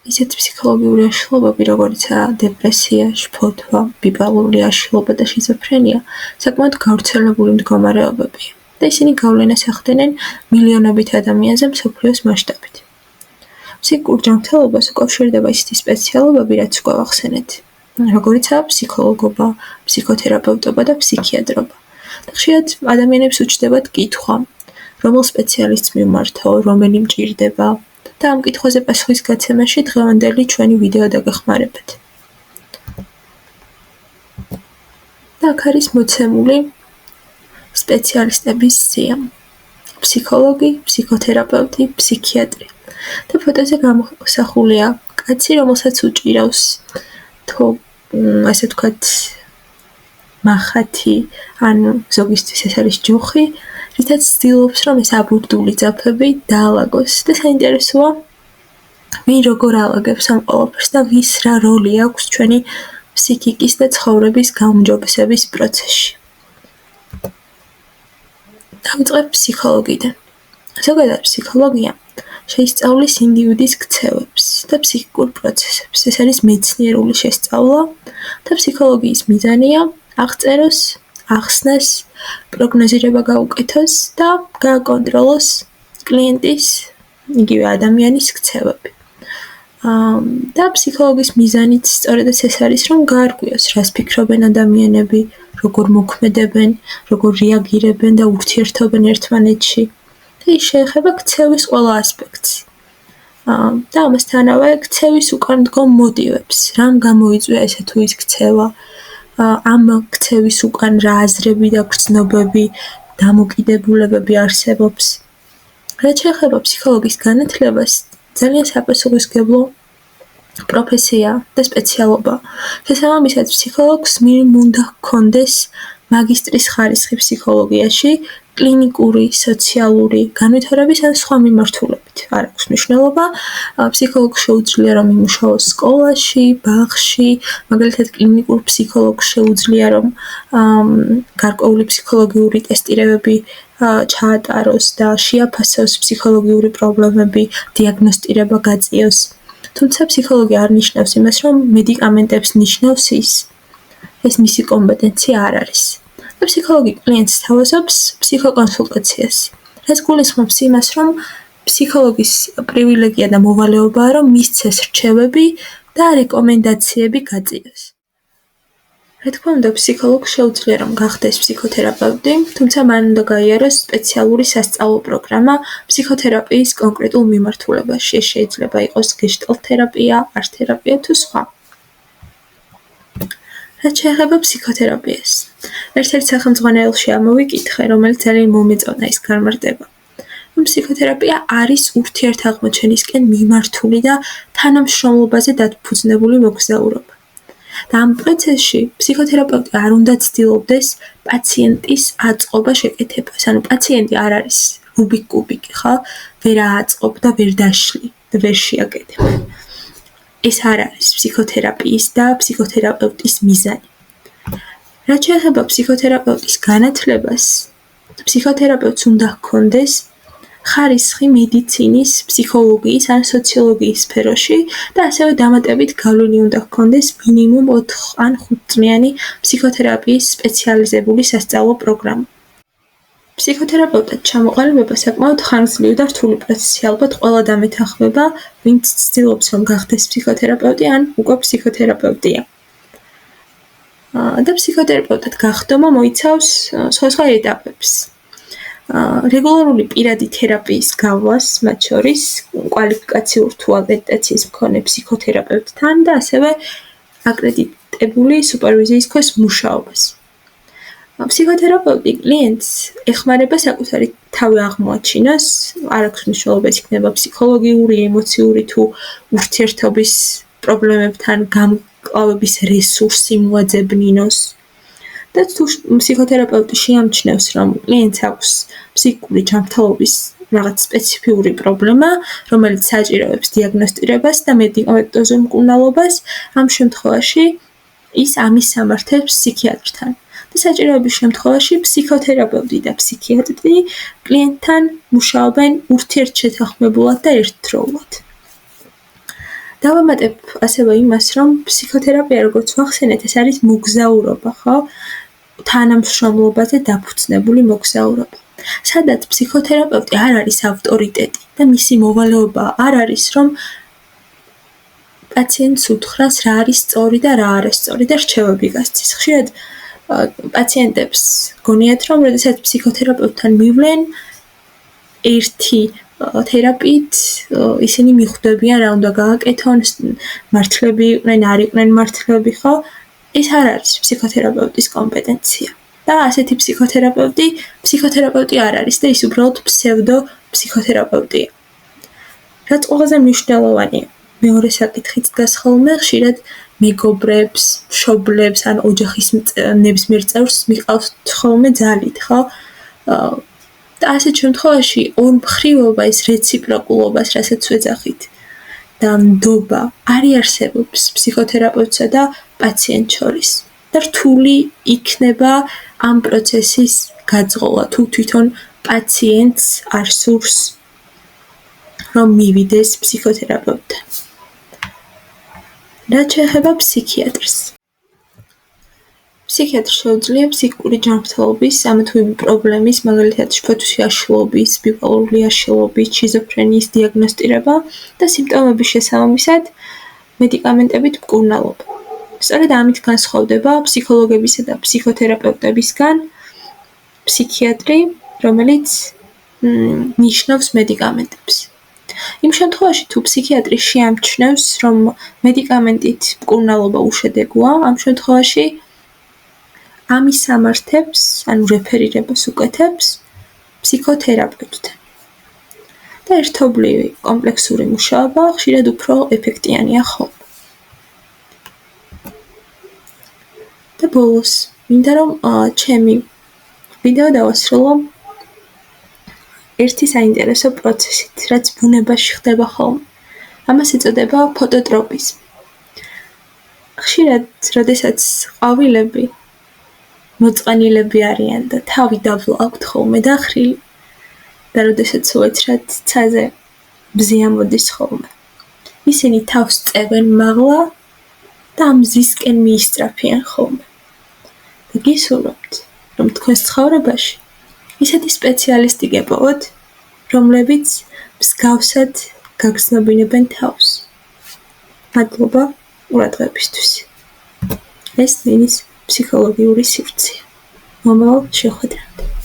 ისეთი ფსიქოლოგიური აშლილობები, როგორიცაა დეპრესია, შფოთვა, ბიპოლარული აშლილობა და შიზოფრენია, საკმაოდ გავრცელებული მდგომარეობებია და ისინი გავლენას ახდენენ მილიონობით ადამიანზე მსოფლიოს მასშტაბით. ფსიქიკურ ჯანმრთელობას უკავშირდება ისეთი სპეციალობები, რაც უკვე ვახსენეთ, როგორიცაა ფსიქოლოგობა, ფსიქოთერაპევტობა და ფსიქიატრობა. და ხშირად ადამიანებს უჩნდებათ კითხვა, რომელ სპეციალისტს მივმართო, რომელი მჭირდება და ამ კითხვაზე პასუხის გაცემაში დღევანდელი ჩვენი ვიდეო დაგეხმარებათ. და აქ არის მოცემული სპეციალისტების სია: ფსიქოლოგი, ფსიქოთერაპევტი, ფსიქიატრი. და ფოტოზე გამოსახულია კაცი, რომელსაც უჭირავს თუ ასე ვთქვათ მახათი, ანუ ზოგისთვის ეს არის ჯოხი, რითაც ცდილობს, რომ ეს აბურდული ძაფები დაალაგოს და საინტერესოა, ვინ როგორ ალაგებს ამ ყველაფერს და ვის რა როლი აქვს ჩვენი ფსიქიკის და ცხოვრების გაუმჯობესების პროცესში. დავიწყებ ფსიქოლოგიდან. ზოგადად ფსიქოლოგია შეისწავლის ინდივიდის ქცევებს და ფსიქიკურ პროცესებს. ეს არის მეცნიერული შესწავლა და ფსიქოლოგიის მიზანია აღწეროს, ახსნას, პროგნოზირება გაუკეთოს და გააკონტროლოს კლიენტის, იგივე ადამიანის ქცევები. და ფსიქოლოგის მიზანიც სწორედაც ეს არის, რომ გაარკვიოს, რას ფიქრობენ ადამიანები, როგორ მოქმედებენ, როგორ რეაგირებენ და ურთიერთობენ ერთმანეთში. და ის შეეხება ქცევის ყველა ასპექტს. და ამასთანავე ქცევის უკან დგომ მოტივებს, რამ გამოიწვია ესე თუ ის ქცევა, ამ ქცევის უკან რა აზრები და გრძნობები, დამოკიდებულებები არსებობს. რაც შეეხება ფსიქოლოგის განათლებას, ძალიან საპასუხისმგებლო პროფესია და სპეციალობა. შესაბამისად, ფსიქოლოგს უნდა ჰქონდეს მაგისტრის ხარისხი ფსიქოლოგიაში, კლინიკური, სოციალური განვითარების ან სხვა მიმართულებით. არ აქვს მნიშვნელობა, ფსიქოლოგს შეუძლია რომ იმუშაოს სკოლაში, ბაღში, მაგალითად კლინიკურ ფსიქოლოგს შეუძლია რომ გარკვეული ფსიქოლოგიური ტესტირებები ჩაატაროს და შეაფასოს ფსიქოლოგიური პრობლემები, დიაგნოსტირება გაწიოს. თუმცა ფსიქოლოგი არ ნიშნავს იმას, რომ მედიკამენტებს ნიშნავს ის. ეს მისი კომპეტენცია არ არის. და ფსიქოლოგი კლიენტს თავაზობს ფსიქოკონსულტაციას. რაც გულისხმობს იმას, რომ ფსიქოლოგის პრივილეგია და მოვალეობაა, რომ მისცეს რჩევები და რეკომენდაციები გაწიოს. რა თქმა უნდა, ფსიქოლოგს შეუძლია რომ გახდეს ფსიქოთერაპევტი, თუმცა მან უნდა გაიაროს სპეციალური სასწავლო პროგრამა ფსიქოთერაპიის კონკრეტულ მიმართულებაში. ეს შეიძლება იყოს გეშტალტ თერაპია, არტ თერაპია თუ სხვა. რაც შეეხება ფსიქოთერაპიას. ერთ-ერთ სახელმძღვანელოში ამოვიკითხე, რომელიც ძალიან მომეწონა ის განმარტება. ფსიქოთერაპია არის ურთიერთაღმოჩენისკენ მიმართული და თანამშრომლობაზე დაფუძნებული მოგზაურობა. და ამ პროცესში ფსიქოთერაპევტი არ უნდა ცდილობდეს პაციენტის აწყობა შეკეთებას. ანუ პაციენტი არ არის რუბიკ კუბიკი, ხო? ვერ ააწყობ და ვერ დაშლი და ვერ შეაკეთებ. ეს არ არის ფსიქოთერაპიის და ფსიქოთერაპევტის მიზანი. რაც შეეხება ფსიქოთერაპევტის განათლებას, ფსიქოთერაპევტს უნდა ჰქონდეს ხარისხი მედიცინის, ფსიქოლოგიის ან სოციოლოგიის სფეროში და ასევე დამატებით გავლილი უნდა ჰქონდეს მინიმუმ 4 ან 5 წლიანი ფსიქოთერაპიის სპეციალიზებული სასწავლო პროგრამა. ფსიქოთერაპევტად ჩამოყალიბება საკმაოდ ხანგრძლივი და რთული პროცესი, ალბათ ყველა დამეთანხმება, ვინც ცდილობს რომ გახდეს ფსიქოთერაპევტი ან უკვე ფსიქოთერაპევტია. და ფსიქოთერაპევტად გახდომა მოიცავს სხვადასხვა ეტაპებს. რეგულარული პირადი თერაპიის გავლას, მათ შორის კვალიფიკაციურ თუ აკრედიტაციის მქონე ფსიქოთერაპევტთან და ასევე აკრედიტებული სუპერვიზიის ქვეშ მუშაობას. ფსიქოთერაპევტი კლიენტს ეხმარება საკუთარი თავი აღმოაჩინოს, არ აქვს მნიშვნელობა ეს იქნება ფსიქოლოგიური, ემოციური თუ ურთიერთობის პრობლემებთან გამკლავების რესურსი მოაძებნინოს. და თუ ფსიქოთერაპევტი შეამჩნევს, რომ კლიენტს აქვს ფსიქიკური ჯანმრთელობის რაღაც სპეციფიური პრობლემა, რომელიც საჭიროებს დიაგნოსტირებას და მედიკამენტოზურ მკურნალობას, ამ შემთხვევაში ის ამისამართებს ფსიქიატრთან. და საჭიროების შემთხვევაში ფსიქოთერაპევტი და ფსიქიატრი კლიენტთან მუშაობენ ურთიერთშეთანხმებულად და ერთდროულად. დავამატებ ასევე იმას, რომ ფსიქოთერაპია, როგორც ვახსენეთ, ეს არის მოგზაურობა, ხო? თანამშრომლობაზე დაფუძნებული მოგზაურობა. სადაც ფსიქოთერაპევტი არ არის ავტორიტეტი და მისი მოვალეობა არ არის, რომ პაციენტს უთხრას რა არის სწორი და რა არასწორი და რჩევები გასცეს. ხშირად პაციენტებს გონიათ, რომ როდესაც ფსიქოთერაპევტთან მივლენ, ერთი თერაპიით ისინი მიხვდებიან რა უნდა გააკეთონ, მართლები იყვნენ, არ იყვნენ მართლები, ხო? ეს არ არის ფსიქოთერაპევტის კომპეტენცია. და ასეთი ფსიქოთერაპევტი არ არის და ის უბრალოდ ფსევდო ფსიქოთერაპევტია. რაც ყველაზე მნიშვნელოვანია. მეორე საკითხიც დგას ხოლმე, ხშირად მეგობრებს, მშობლებს ან ოჯახის ნებისმიერ წევრს მიყავთ ხოლმე ძალით, ხო? და ასეთ შემთხვევაში ორმხრივობა, ეს რეციპროკულობას, რასაც ვეძახით, და ნდობა არ არსებობს ფსიქოთერაპევტსა და პაციენტ შორის. და რთული იქნება ამ პროცესის გაძღოლა, თუ თვითონ პაციენტს არ სურს, რომ მივიდეს ფსიქოთერაპევტთან. რაც შეეხება ფსიქიატრს. ფსიქიატრს შეუძლია ფსიქიკური ჯანმრთელობის ამა თუ იმ პრობლემის, მაგალითად შფოთვისი აშლობის, ბიპოლარული აშლობის, შიზოფრენიის დიაგნოსტირება და სიმპტომების შესაბამისად მედიკამენტებით მკურნალობა. სწორედ ამით განსხვავდება ფსიქოლოგებისა და ფსიქოთერაპევტებისგან ფსიქიატრი, რომელიც ნიშნავს მედიკამენტებს. იმ შემთხვევაში, თუ ფსიქიატრი შეამჩნევს, რომ მედიკამენტით მკურნალობა უშედეგოა, ამ შემთხვევაში ამის სამართებს, ანუ რეფერირებას უკეთებს ფსიქოთერაპევტთან. და ერთობლივი კომპლექსური მუშაობა ხშირად უფრო ეფექტიანია ხოლმე. და ბოლოს, მინდა რომ ჩემი ვიდეო დავასრულო ერთი საინტერესო პროცესით, რაც ბუნებაში ხდება ხოლმე. ამას ეწოდება ფოტოტროპიზმი. ხშირად, როდესაც ყვავილები მოწყენილები არიან და თავი დაბლა აქვთ ხოლმე დახრილი და როდესაც უეცრად ცაზე ბზი ამოდის ხოლმე. ისინი თავს წევენ მაღლა და ამ მზისკენ მიისწრაფიან ხოლმე. და გისურვებთ, რომ თქვენს ცხოვრებაში ისეთი სპეციალისტი გეპოვოთ, რომლებიც მსგავსად გაგრძნობინებენ თავს. მადლობა ყურადღებისთვის. ეს ლინის ფსიქოლოგიური სივრცეა. მომავალ შეხვედრამდე.